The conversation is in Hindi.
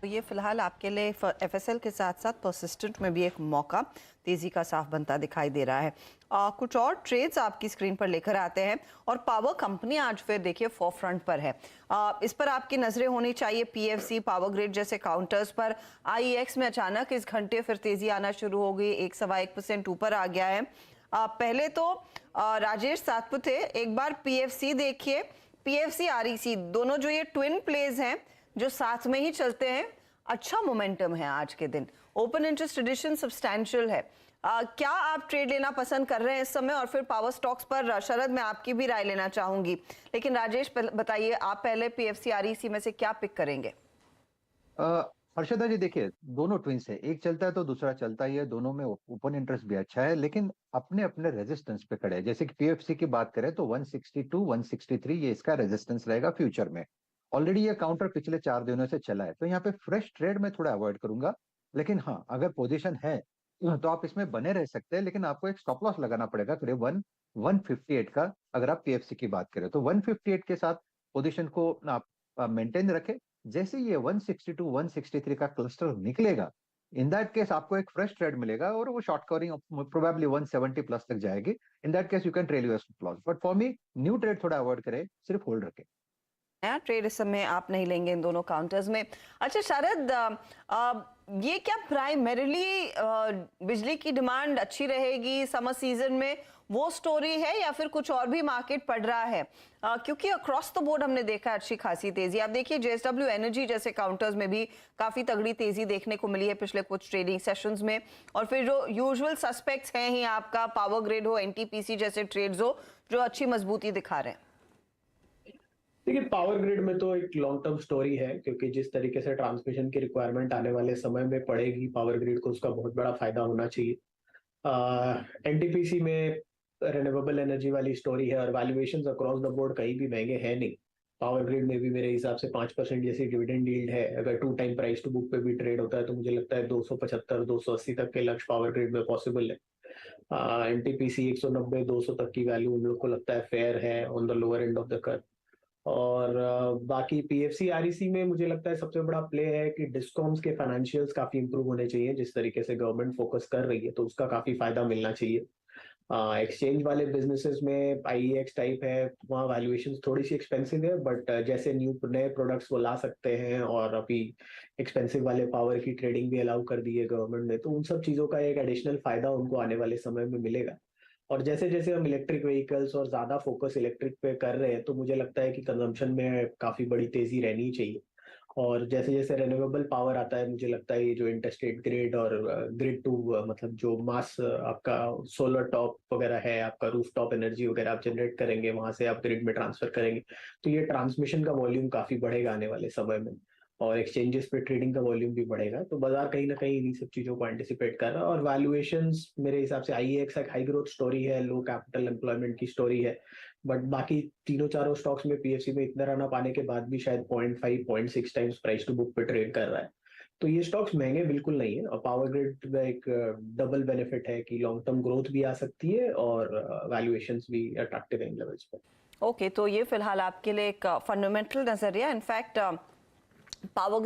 तो ये फिलहाल आपके लिए एफएसएल के साथ साथ परसिस्टेंट में भी एक मौका तेजी का साफ बनता दिखाई दे रहा है। कुछ और ट्रेड्स आपकी स्क्रीन पर लेकर आते हैं और पावर कंपनी आज फिर देखिए फोरफ्रंट पर है। इस पर आपकी नजरें होनी चाहिए। पीएफसी, पावर ग्रिड जैसे काउंटर्स पर आईईएक्स में अचानक इस घंटे फिर तेजी आना शुरू हो गई, 1.1% ऊपर आ गया है। पहले तो राजेश सातपुते, एक बार पीएफसी देखिए, पीएफसी आरईसी दोनों जो ये ट्विन प्लेज हैं जो साथ में ही चलते हैं, अच्छा मोमेंटम है आज के दिन। ओपन इंटरेस्ट एडिशन सब्सटैंशियल है। क्या आप ट्रेड लेना पसंद कर रहे हैं इस समय? और फिर पावर स्टॉक्स पर शरद मैं आपकी भी राय लेना चाहूंगी, लेकिन राजेश बताइए, आप पहले पीएफसी आरईसी में से क्या पिक करेंगे? हर्षदा जी देखिए, दोनों ट्विंस है, एक चलता है तो दूसरा चलता ही है, दोनों में ओपन इंटरेस्ट भी अच्छा है, लेकिन अपने अपने रेजिस्टेंस पे खड़े हैं। जैसे कि पीएफसी की बात करें तो 162 163 ये इसका रेजिस्टेंस रहेगा फ्यूचर में। ऑलरेडी ये काउंटर पिछले 4 दिनों से चला है, तो यहाँ पे फ्रेश ट्रेड में थोड़ा अवॉइड करूंगा। लेकिन हाँ, अगर पोजीशन है तो आप इसमें बने रह सकते हैं, लेकिन आपको एक स्टॉप लॉस लगाना पड़ेगा करीब 158 का। अगर आप पीएफसी की बात करें तो 158 के साथ पोजीशन को आप मेंटेन रखें। जैसे ये 162 163 का क्लस्टर निकलेगा, इन दैट केस आपको एक फ्रेश ट्रेड मिलेगा और वो शॉर्ट कवरिंग प्रोबेबली 170 प्लस तक जाएगी। In that case you can trail your stop loss, but for me new trade थोड़ा अवॉइड करें, सिर्फ होल्ड रखें। नया ट्रेड इस समय आप नहीं लेंगे इन दोनों काउंटर्स में। अच्छा शरद, ये क्या प्राइमरीली बिजली की डिमांड अच्छी रहेगी समर सीजन में, वो स्टोरी है, या फिर कुछ और भी मार्केट पड़ रहा है? क्योंकि अक्रॉस द बोर्ड हमने देखा अच्छी खासी तेजी। आप देखिए जेएसडब्ल्यू एनर्जी जैसे काउंटर्स में भी काफी तगड़ी तेजी देखने को मिली है पिछले कुछ ट्रेडिंग सेशंस में। और फिर जो यूजुअल सस्पेक्ट्स हैं ही, आपका पावर ग्रिड हो, एनटीपीसी जैसे ट्रेड्स हो, जो अच्छी मजबूती दिखा रहे हैं। देखिए, पावर ग्रिड में तो एक लॉन्ग टर्म स्टोरी है, क्योंकि जिस तरीके से ट्रांसमिशन की रिक्वायरमेंट आने वाले समय में पड़ेगी पावर ग्रिड को, उसका बहुत बड़ा फायदा होना चाहिए। एनटीपीसी में रिन्यूएबल एनर्जी वाली स्टोरी है और वैल्यूएशंस अक्रॉस द बोर्ड कहीं भी महंगे हैं नहीं। पावर ग्रिड में भी मेरे हिसाब से 5% जैसी डिविडेंड यील्ड है। अगर 2 टाइम प्राइस टू बुक पे भी ट्रेड होता है तो मुझे लगता है 275 280 तक के लक्ष्य पावर ग्रिड में पॉसिबल है। एनटीपीसी 190 200 तक की वैल्यू उन लोग को लगता है फेयर है on the lower end of the curve. और बाकी पीएफसी आरईसी में मुझे लगता है सबसे बड़ा प्ले है कि डिस्कॉम्स के फाइनेंशियल्स काफी इंप्रूव होने चाहिए। जिस तरीके से गवर्नमेंट फोकस कर रही है तो उसका काफी फायदा मिलना चाहिए। एक्सचेंज वाले बिजनेसेस में आईईएक्स टाइप है, वहाँ वैल्यूएशंस थोड़ी सी एक्सपेंसिव है, बट जैसे नए प्रोडक्ट्स वो ला सकते हैं और अभी एक्सपेंसिव वाले पावर की ट्रेडिंग भी अलाउ कर दी है गवर्नमेंट ने, तो उन सब चीजों का एक एडिशनल फायदा उनको आने वाले समय में मिलेगा। और जैसे जैसे हम इलेक्ट्रिक व्हीकल्स और ज्यादा फोकस इलेक्ट्रिक पे कर रहे हैं तो मुझे लगता है कि कंजम्पशन में काफी बड़ी तेजी रहनी चाहिए। और जैसे जैसे रिन्यूएबल पावर आता है, मुझे लगता है ये जो इंटरस्टेट ग्रिड और ग्रिड टू मतलब जो मास आपका सोलर टॉप वगैरह है, आपका रूफ टॉप एनर्जी वगैरह आप जनरेट करेंगे, वहां से आप ग्रिड में ट्रांसफर करेंगे, तो ये ट्रांसमिशन का वॉल्यूम काफी बढ़ेगा आने वाले समय में। और एक्सचेंजेस पे ट्रेडिंग का वॉल्यूम भी बढ़ेगा, तो बाजार कहीं ना कहीं इन्हीं सब चीजों को एंटिसिपेट कर रहा है। और वैल्यूएशंस मेरे हिसाब से आईएक्स एक हाई ग्रोथ स्टोरी है, लो कैपिटल एम्प्लॉयमेंट की स्टोरी है, बट बाकी तीनों चारों स्टॉक्स में पीएफसी में इतना रन अप आने के बाद भी शायद 0.5 0.6 टाइम्स प्राइस टू बुक पे ट्रेड कर रहा है। तो ये स्टॉक्स महंगे बिल्कुल नहीं है। और पावर ग्रिड का एक डबल बेनिफिट है कि लॉन्ग टर्म ग्रोथ भी आ सकती है और वैल्यूएशंस भी अट्रैक्टिव है इन लेवल्स पर। ओके, तो ये फिलहाल आपके लिए एक फंडामेंटल नजरिया। In fact power